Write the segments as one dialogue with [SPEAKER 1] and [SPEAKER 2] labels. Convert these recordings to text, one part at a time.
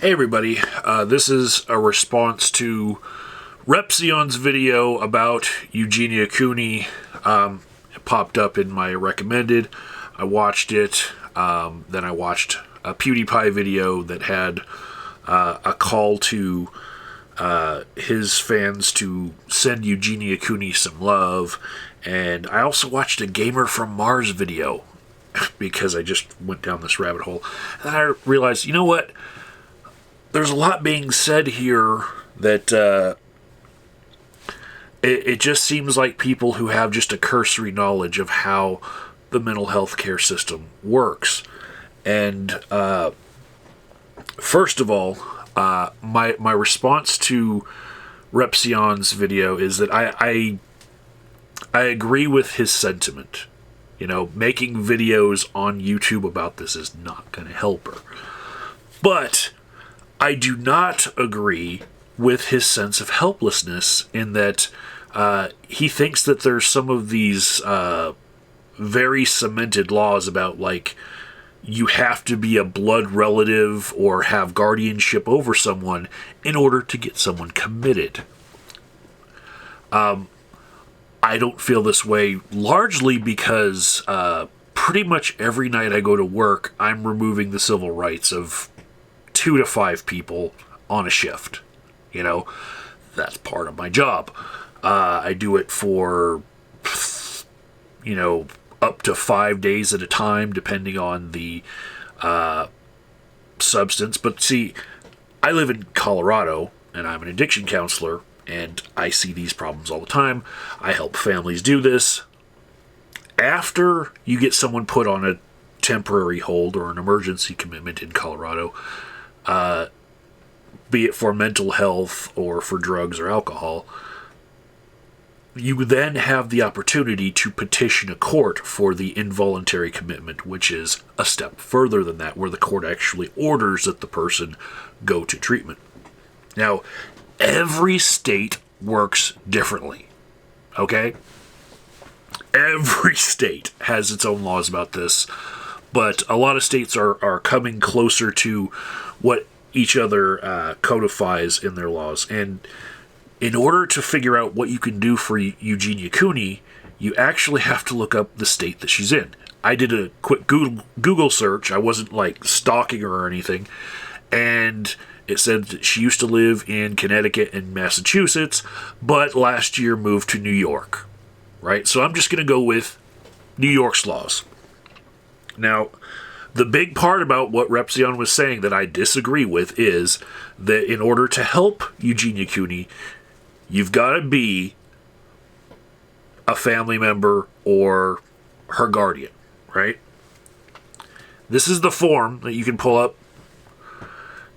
[SPEAKER 1] Hey everybody, this is a response to Repzion's video about Eugenia Cooney. It popped up in my recommended. I watched it, then I watched a PewDiePie video that had a call to his fans to send Eugenia Cooney some love, and I also watched a Gamer from Mars video because I just went down this rabbit hole. And then I realized, you know what? There's a lot being said here that it just seems like people who have just a cursory knowledge of how the mental health care system works. And first of all, my response to Repzion's video is that I agree with his sentiment. You know, making videos on YouTube about this is not going to help her. But I do not agree with his sense of helplessness in that he thinks that there's some of these very cemented laws about, like, you have to be a blood relative or have guardianship over someone in order to get someone committed. I don't feel this way, largely because pretty much every night I go to work, I'm removing the civil rights of 2 to 5 people on a shift. You know, that's part of my job. I do it for, you know, up to 5 days at a time, depending on the substance. But see, I live in Colorado, and I'm an addiction counselor, and I see these problems all the time. I help families do this. After you get someone put on a temporary hold or an emergency commitment in Colorado, be it for mental health or for drugs or alcohol, you then have the opportunity to petition a court for the involuntary commitment, which is a step further than that, where the court actually orders that the person go to treatment. Now, every state works differently, okay? Every state has its own laws about this, but a lot of states are coming closer to what each other codifies in their laws. And in order to figure out what you can do for Eugenia Cooney, you actually have to look up the state that she's in. I did a quick Google search. I wasn't, like, stalking her or anything. And it said that she used to live in Connecticut and Massachusetts, but last year moved to New York. Right? So I'm just going to go with New York's laws. Now, the big part about what Repzion was saying that I disagree with is that in order to help Eugenia Cooney, you've got to be a family member or her guardian, right? This is the form that you can pull up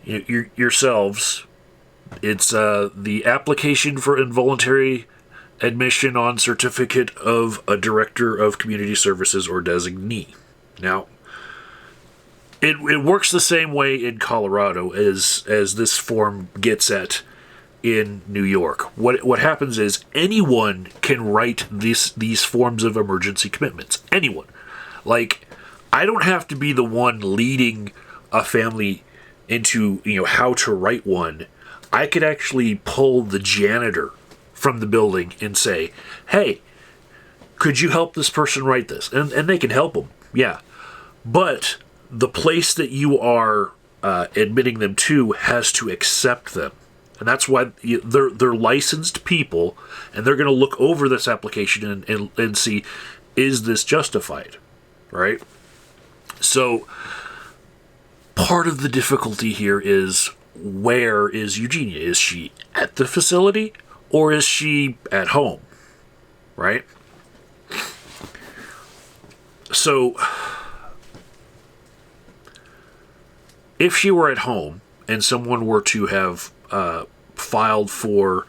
[SPEAKER 1] yourselves. It's the application for involuntary admission on certificate of a director of community services or designee. Now, it works the same way in Colorado as this form gets at in New York. What happens is anyone can write these forms of emergency commitments. Anyone. Like, I don't have to be the one leading a family into, you know, how to write one. I could actually pull the janitor from the building and say, hey, could you help this person write this? And they can help them, yeah. But the place that you are admitting them to has to accept them. And that's why they're licensed people, and they're going to look over this application and see, is this justified, right? So part of the difficulty here is, where is Eugenia? Is she at the facility or is she at home, right? So if she were at home and someone were to have filed for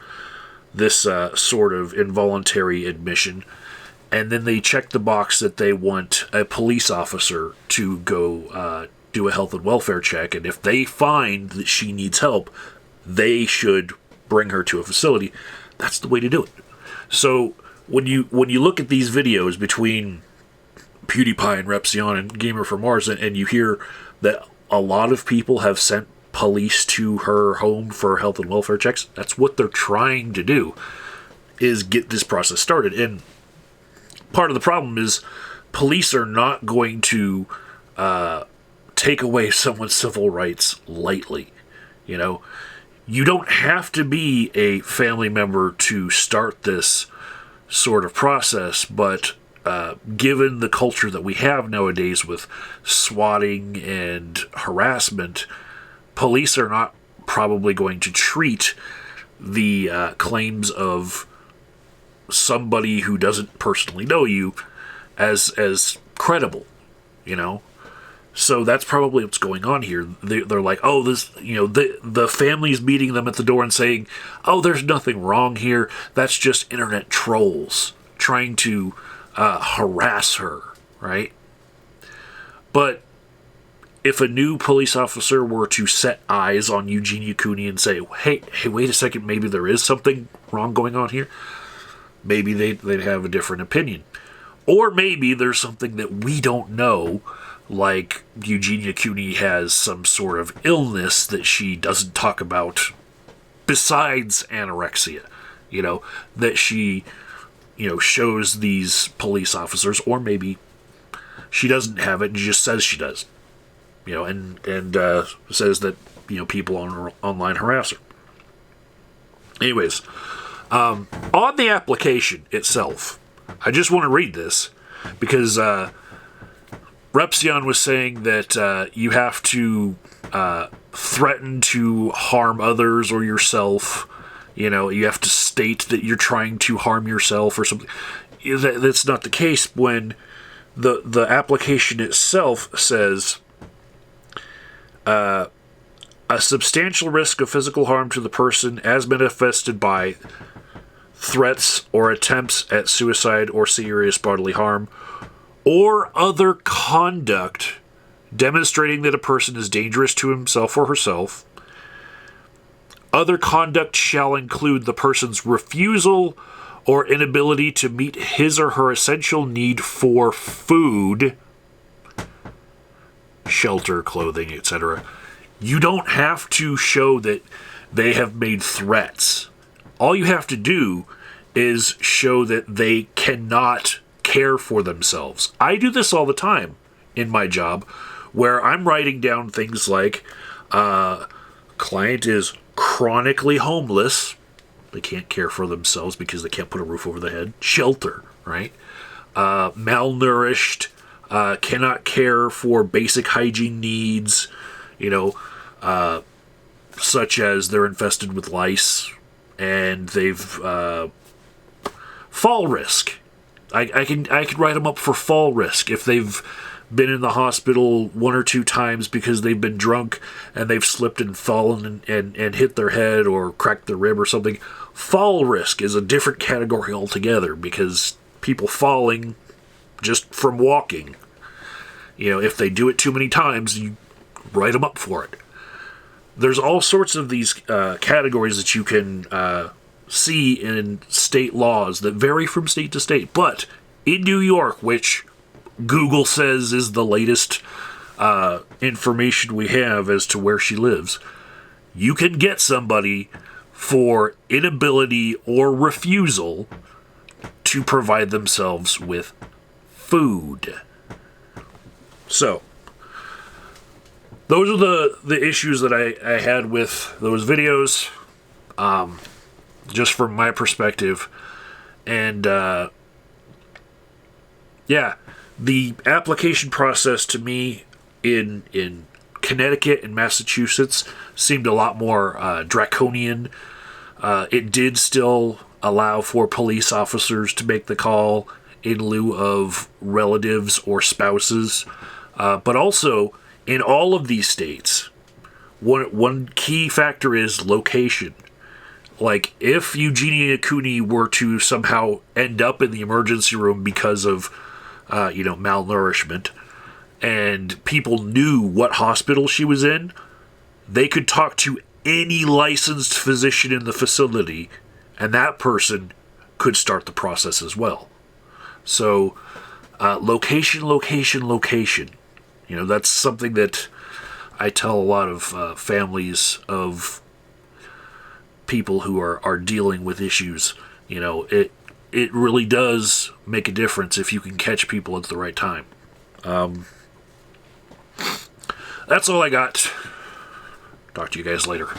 [SPEAKER 1] this sort of involuntary admission, and then they check the box that they want a police officer to go do a health and welfare check, and if they find that she needs help, they should bring her to a facility. That's the way to do it. So when you look at these videos between PewDiePie and Repzion and Gamer from Mars, and you hear that a lot of people have sent police to her home for health and welfare checks. That's what they're trying to do, is get this process started. And part of the problem is police are not going to take away someone's civil rights lightly. You know, you don't have to be a family member to start this sort of process, but given the culture that we have nowadays with swatting and harassment, police are not probably going to treat the claims of somebody who doesn't personally know you as credible, you know? So that's probably what's going on here. They're like, oh, this, you know, the family's meeting them at the door and saying, oh, there's nothing wrong here. That's just internet trolls trying to harass her, right? But if a new police officer were to set eyes on Eugenia Cooney and say, hey, wait a second, maybe there is something wrong going on here, maybe they'd have a different opinion. Or maybe there's something that we don't know, like Eugenia Cooney has some sort of illness that she doesn't talk about besides anorexia, you know, that she, you know, shows these police officers, or maybe she doesn't have it and just says she does, you know, and says that, you know, people online harass her. Anyways, on the application itself, I just want to read this because Repzion was saying that you have to threaten to harm others or yourself. You know, you have to state that you're trying to harm yourself or something. That's not the case when the application itself says a substantial risk of physical harm to the person as manifested by threats or attempts at suicide or serious bodily harm, or other conduct demonstrating that a person is dangerous to himself or herself. Other conduct shall include the person's refusal or inability to meet his or her essential need for food, shelter, clothing, etc. You don't have to show that they have made threats. All you have to do is show that they cannot care for themselves. I do this all the time in my job, where I'm writing down things like, client is chronically homeless. They can't care for themselves because they can't put a roof over their head. Shelter, right? Malnourished, cannot care for basic hygiene needs, you know, such as they're infested with lice and they've fall risk. I can write them up for fall risk if they've been in the hospital one or two times because they've been drunk and they've slipped and fallen and hit their head or cracked their rib or something. Fall risk is a different category altogether because people falling just from walking, you know, if they do it too many times, you write them up for it. There's all sorts of these categories that you can see in state laws that vary from state to state. But in New York, which Google says is the latest information we have as to where she lives, you can get somebody for inability or refusal to provide themselves with food. So, those are the issues that I had with those videos, just from my perspective. And, yeah, the application process to me in Connecticut and Massachusetts seemed a lot more draconian. It did still allow for police officers to make the call in lieu of relatives or spouses. But also, in all of these states, one key factor is location. Like, if Eugenia Cooney were to somehow end up in the emergency room because of, malnourishment, and people knew what hospital she was in, they could talk to any licensed physician in the facility, and that person could start the process as well. So, location. You know, that's something that I tell a lot of families of people who are dealing with issues, it really does make a difference if you can catch people at the right time. That's all I got. Talk to you guys later.